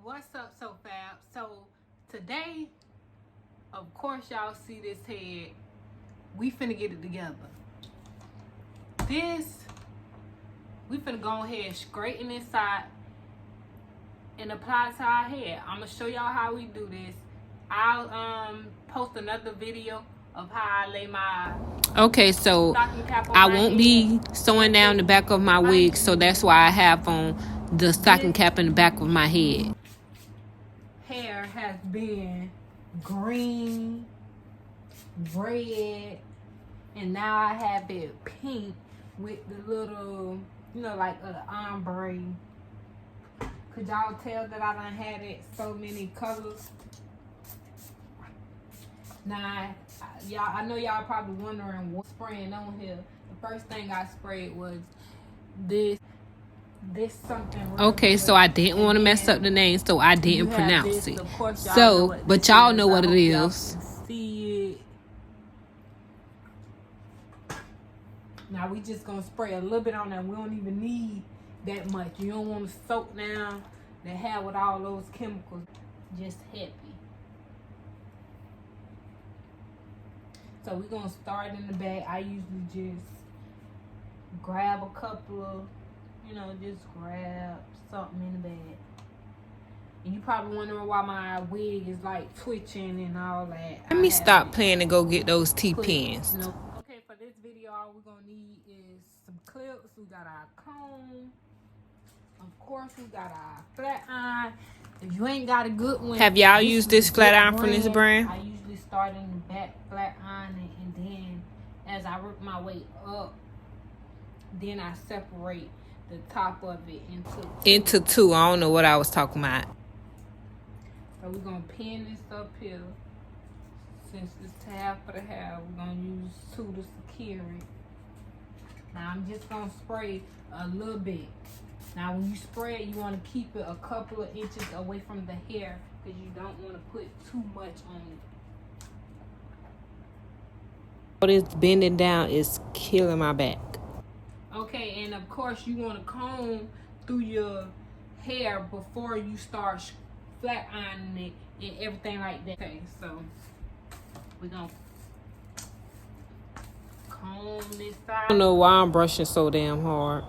What's up, ZenanisoFab? So today, of course, y'all see this head. We finna get it together. We finna go ahead, straighten this side and apply it to our head. I'm gonna show y'all how we do this. I'll post another video of how I lay my stocking cap on I my won't head. be sewing down the back of my wig, so that's why I have on the stocking cap in the back of my head. Hair has been green, red, and now I have it pink with the little, like ombre. Could y'all tell that I done had it so many colors? Now, y'all, I know y'all probably wondering what's spraying on here. The first thing I sprayed was this something. Okay, so I didn't want to mess up the name, so I didn't pronounce it. So, but y'all know what it is. See it. Now we just gonna spray a little bit on that. We don't even need that much. You don't want to soak down the hair with all those chemicals. Just happy. So we're gonna start in the back. I usually just grab a couple of, just grab something in the bag. And you probably wondering why my wig is like twitching and all that. Let me stop playing and go get those T-pins. Okay, for this video, all we're gonna need is some clips. We got our comb. Of course, we got our flat iron. If you ain't got a good one, have y'all used this flat iron from this brand? I usually start in the back flat iron, and then as I work my way up, then I separate the top of it into two. I don't know what I was talking about. So we're gonna pin this up here. Since it's half of the hair, we're gonna use 2 to secure it. Now I'm just gonna spray a little bit. Now when you spray it, you want to keep it a couple of inches away from the hair because you don't want to put too much on it. All this bending down is killing my back. Okay, and of course you want to comb through your hair before you start flat ironing it and everything like that. Okay, so we're gonna comb this side. I don't know why I'm brushing so damn hard.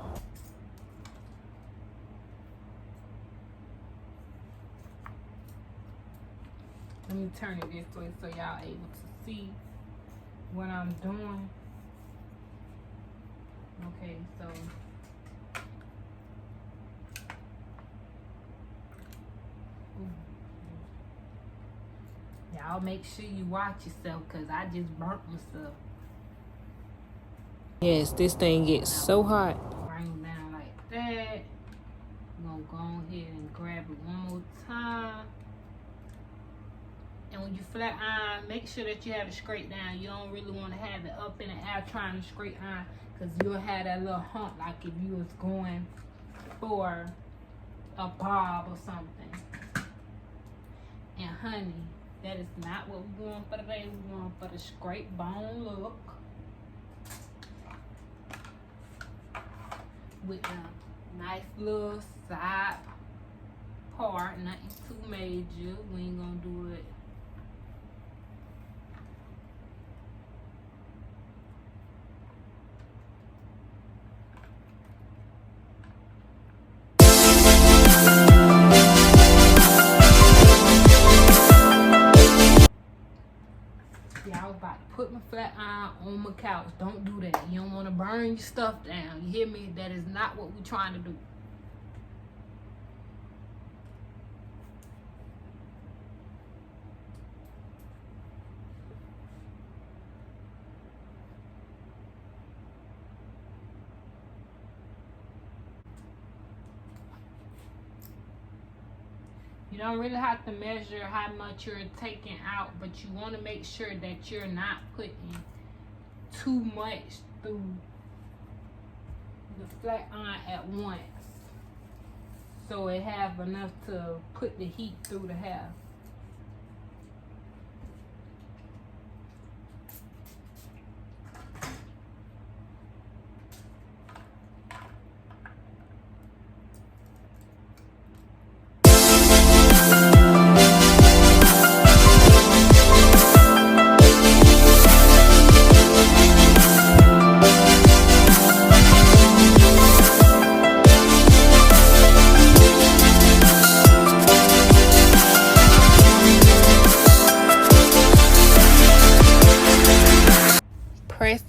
Let me turn it this way so y'all able to see what I'm doing. Okay, so y'all make sure you watch yourself because I just burnt myself. Yes, this thing gets so hot. Bring down like that. I'm gonna go ahead and grab it one more time. And when you flat iron, make sure that you have it straight down. You don't really want to have it up in the air trying to straight iron because you'll have that little hump like if you was going for a bob or something. And honey, that is not what we're going for today. We're going for the straight bone look with a nice little side part, nothing too major. We ain't gonna do it. Yeah, I was about to put my flat iron on my couch. Don't do that. You don't want to burn your stuff down. You hear me? That is not what we're trying to do. You don't really have to measure how much you're taking out, but you want to make sure that you're not putting too much through the flat iron at once. So it have enough to put the heat through the hair.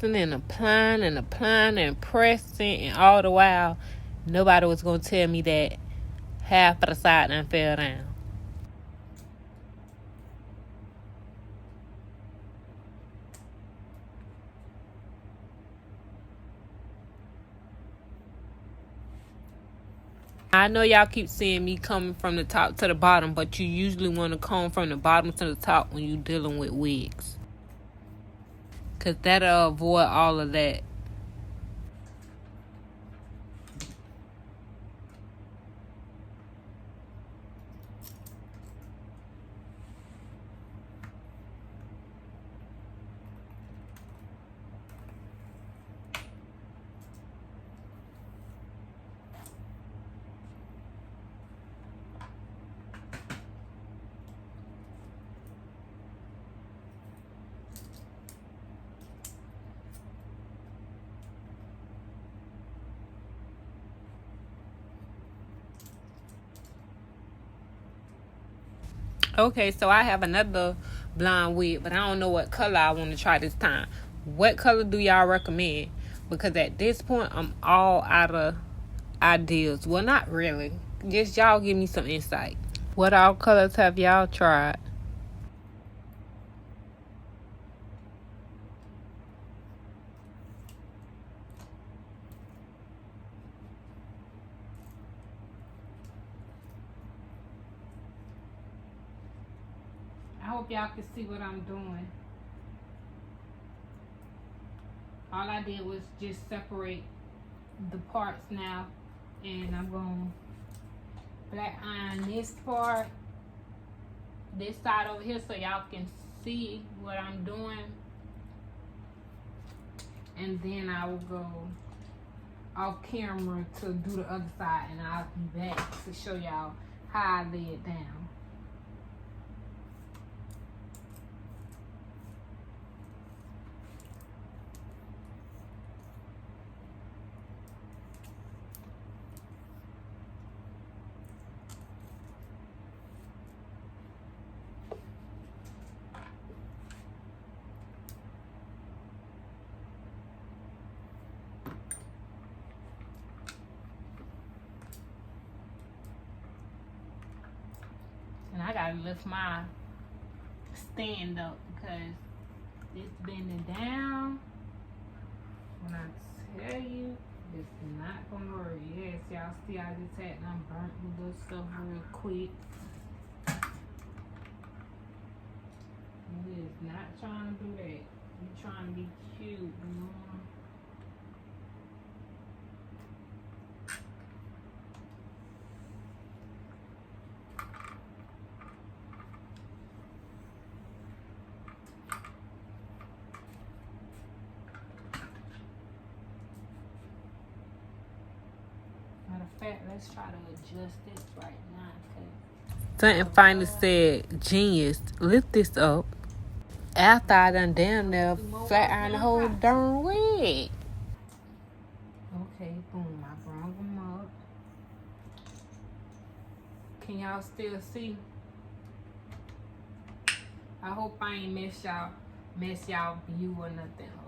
pressing and applying and applying and pressing, and all the while, nobody was going to tell me that half of the side done fell down. I know y'all keep seeing me coming from the top to the bottom, but you usually want to comb from the bottom to the top when you're dealing with wigs, because that'll avoid all of that. Okay, so I have another blonde wig, but I don't know what color I want to try this time. What color do y'all recommend? Because at this point, I'm all out of ideas. Well, not really. Just y'all give me some insight. What all colors have y'all tried? I hope y'all can see what I'm doing. All I did was just separate the parts now, and I'm going to black iron this part, this side over here, so y'all can see what I'm doing. And then I will go off camera to do the other side, and I'll be back to show y'all how I lay it down. And I gotta lift my stand up because it's bending down. When I tell you, it's not gonna work. Yes, y'all see I just had them burnt with little stuff real quick. It is not trying to do that. You're trying to be cute, you know? Matter of fact, let's try to adjust this right now. Something finally said, "Genius, lift this up." After I done damn near flat iron the whole darn wig. Okay, boom, I brought them up. Can y'all still see? I hope I ain't mess y'all view or nothing up.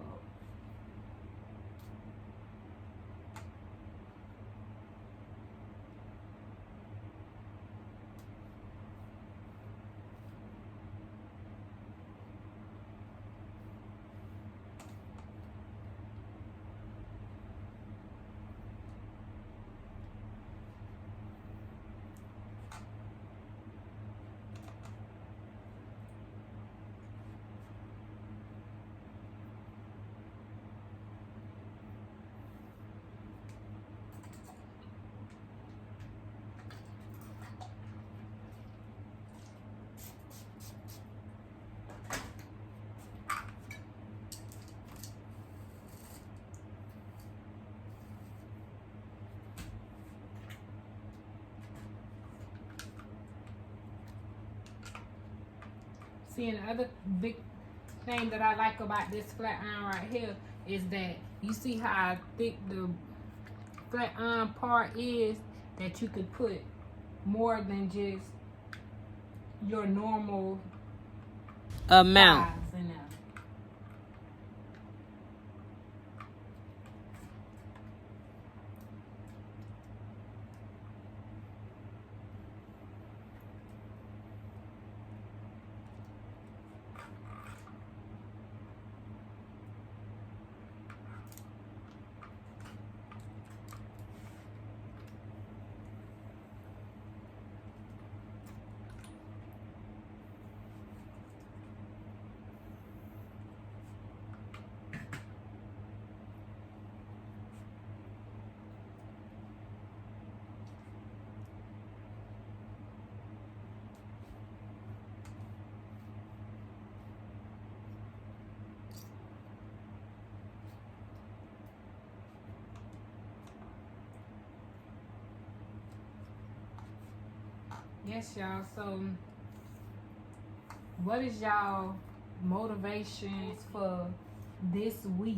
See, and the other big thing that I like about this flat iron right here is that you see how thick the flat iron part is, that you could put more than just your normal amount. size in there. Yes, y'all. So, what is y'all motivations for this week?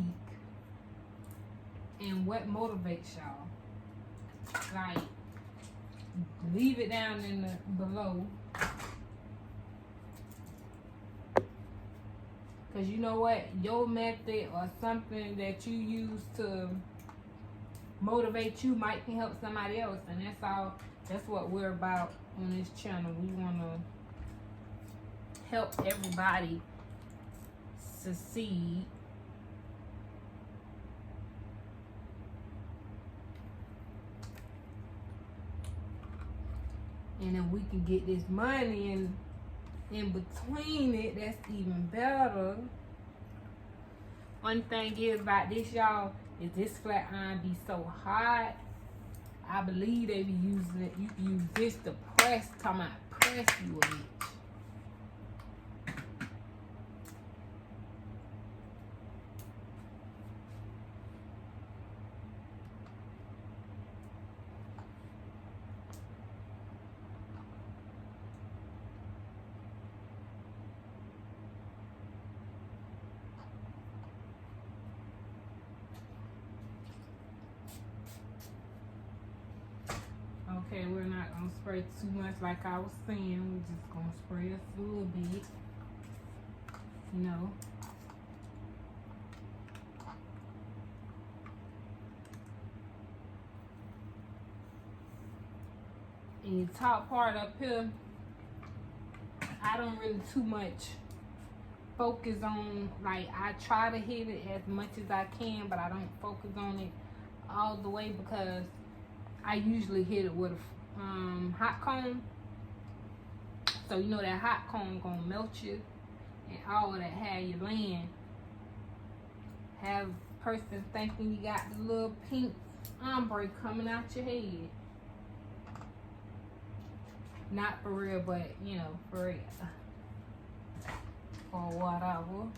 And what motivates y'all? Like, leave it down in the below. Because you know what? Your method or something that you use to motivate you might can help somebody else. And that's all. That's what we're about on this channel. We want to help everybody succeed. And if we can get this money in between it, that's even better. One thing is about this, y'all, is this flat iron be so hot. I believe they be using it. You can use this to press, talking about press you a bitch. Okay, we're not gonna spray too much like I was saying. We're just gonna spray us a little bit. You know. And the top part up here, I don't really too much focus on, like, I try to hit it as much as I can, but I don't focus on it all the way because I usually hit it with a hot comb. So you know that hot comb gonna melt you and all of that, have you laying. Have person thinking you got the little pink ombre coming out your head. Not for real, but you know, for real. Or whatever.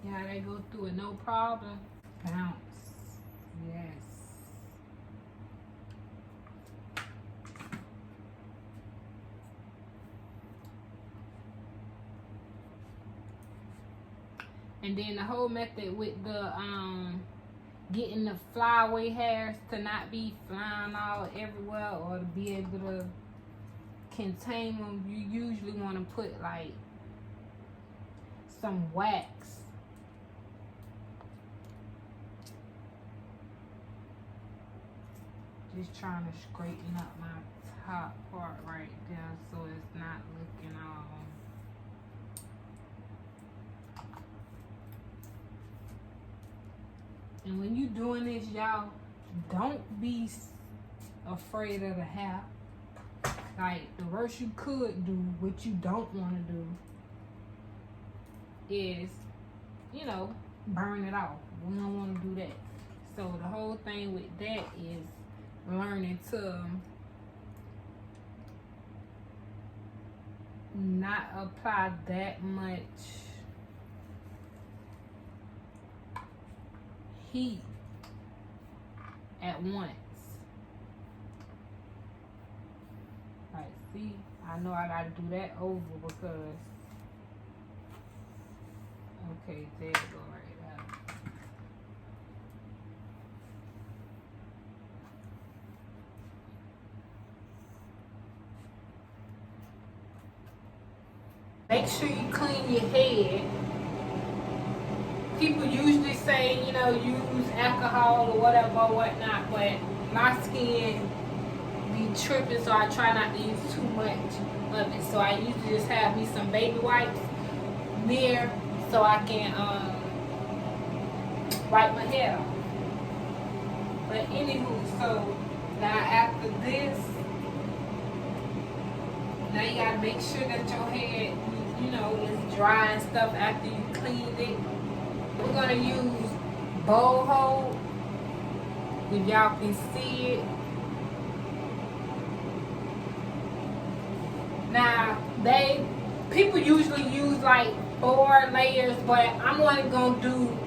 Yeah, they go through it no problem. Bounce. Yes. And then the whole method with the getting the flyaway hairs to not be flying all everywhere or to be able to contain them, you usually want to put like some wax. Just trying to straighten up my top part right there so it's not looking all. And when you doing this, y'all, don't be afraid of the hair. Like, the worst you could do, what you don't want to do, is, you know, burn it off. We don't want to do that. So the whole thing with that is learning to not apply that much heat at once. Like, see, I know I gotta do that over because, okay, there you go right there. Make sure you clean your head. People usually say, you know, use alcohol or whatever or whatnot, but my skin be tripping, so I try not to use too much of it. So I usually just have me some baby wipes near so I can wipe my hair off. But anywho, so now after this, now you gotta make sure that your head, you know, is dry and stuff after you cleaned it. We're gonna use bowl hold, if y'all can see it. Now, people usually use like 4 layers, but I'm only gonna do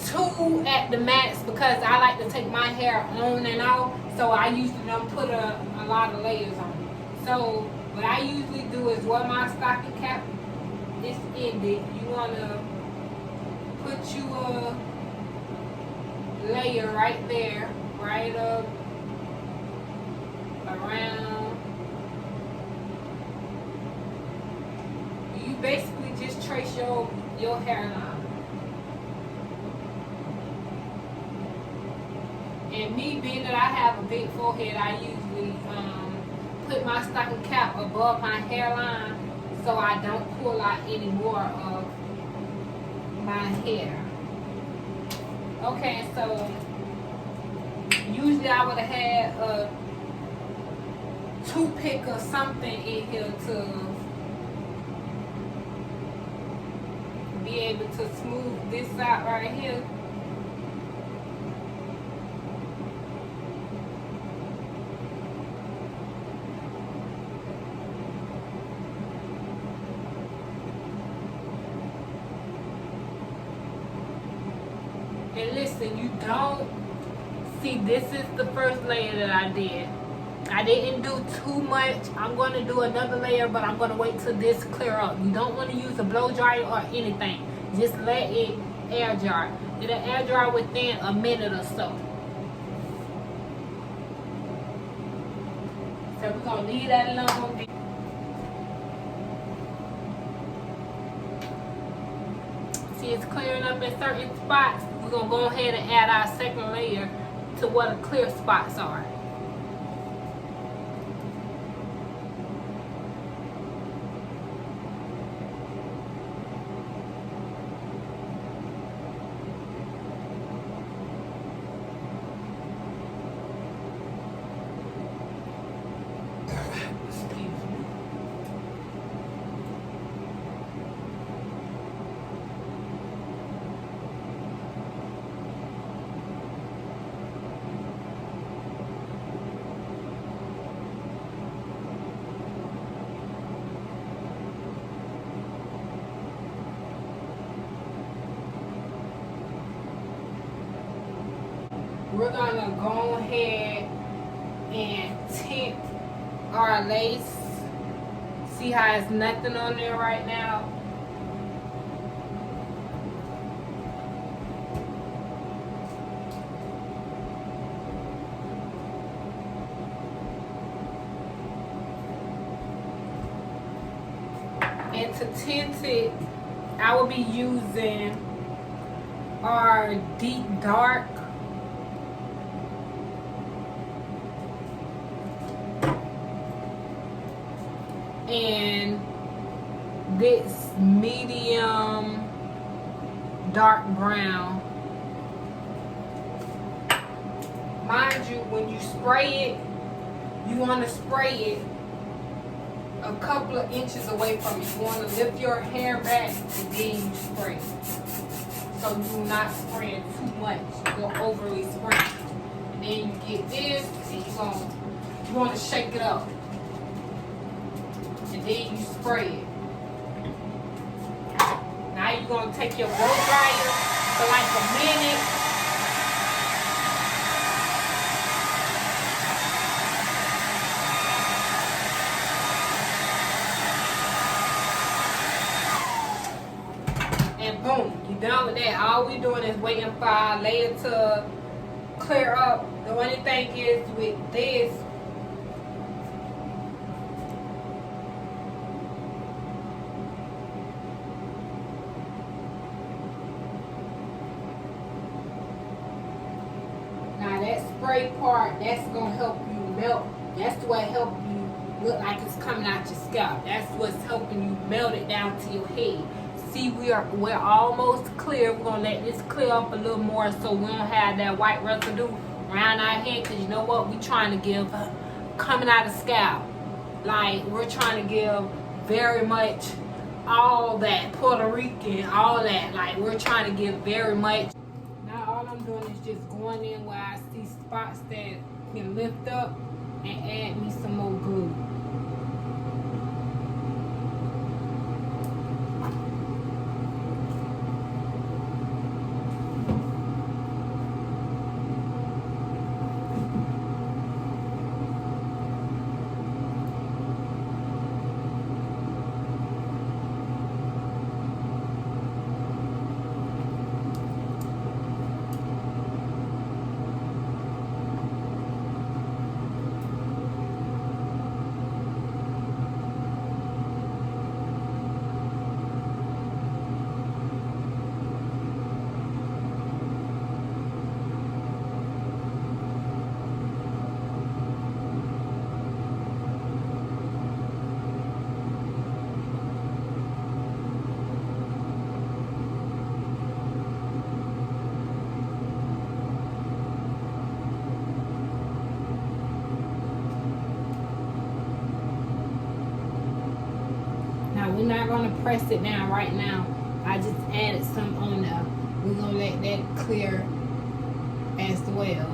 2 at the max because I like to take my hair on and off, so I usually don't put a lot of layers on it. So what I usually do is where my stocking cap is ended, you wanna put you a layer right there, right up around. You basically just trace your hairline. And me being that I have a big forehead, I usually put my stocking cap above my hairline so I don't pull out any more of my hair. Okay, so usually I would have had a toothpick or something in here to be able to smooth this out right here. And listen, you don't see, this is the first layer that I did. I didn't do too much. I'm going to do another layer, but I'm going to wait till this clear up. You don't want to use a blow dryer or anything. Just let it air dry. It'll air dry within a minute or so. So we're going to leave that alone. See, it's clearing up in certain spots. We're going to go ahead and add our second layer to where the clear spots are. We're gonna go ahead and tint our lace. See how it's nothing on there right now? And to tint it, I will be using our deep dark. And this medium dark brown. Mind you, when you spray it, you want to spray it a couple of inches away from it. You want to lift your hair back and then you spray. So you're not spraying too much. You're overly spraying. And then you get this and you want to shake it up. And then you spray it. Now you're going to take your blow dryer for like a minute. And boom, you're done with that. All we're doing is waiting for our layer to clear up. The only thing is with this, that spray part, that's gonna help you melt. That's what help you look like it's coming out your scalp. That's what's helping you melt it down to your head. See, we're almost clear. We're gonna let this clear up a little more so we don't have that white residue around our head. Cause you know what? We're trying to give coming out of scalp. Like we're trying to give very much all that Puerto Rican, all that. Like we're trying to give very much. Now all I'm doing is just going in where I see spots that can lift up and add me some more glue. We're not going to press it down right now. I just added some on there. We're going to let that clear as well.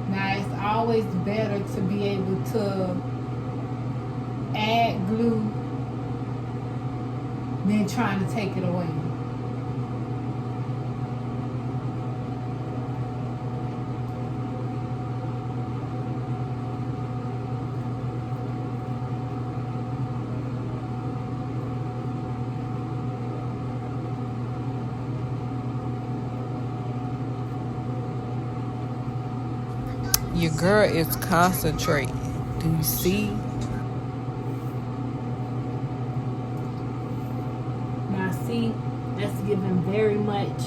Now it's always better to be able to add glue than trying to take it away. Your girl is concentrating. Do you see? Now see, that's giving very much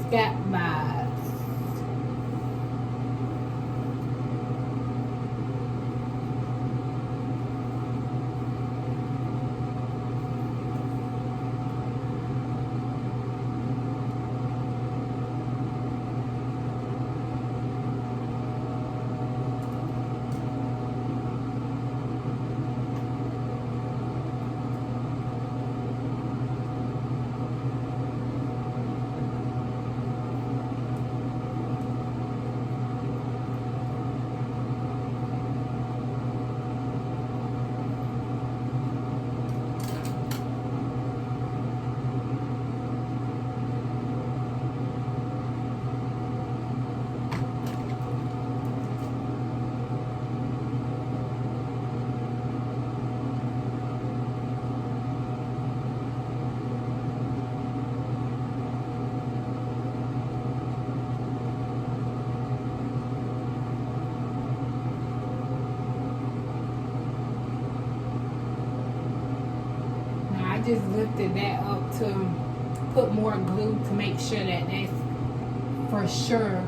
scalp vibes. Just lifted that up to put more glue to make sure that that's for sure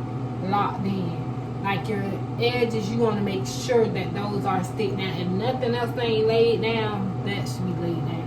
locked in. Like your edges, you want to make sure that those are stick down. If nothing else ain't laid down, that should be laid down.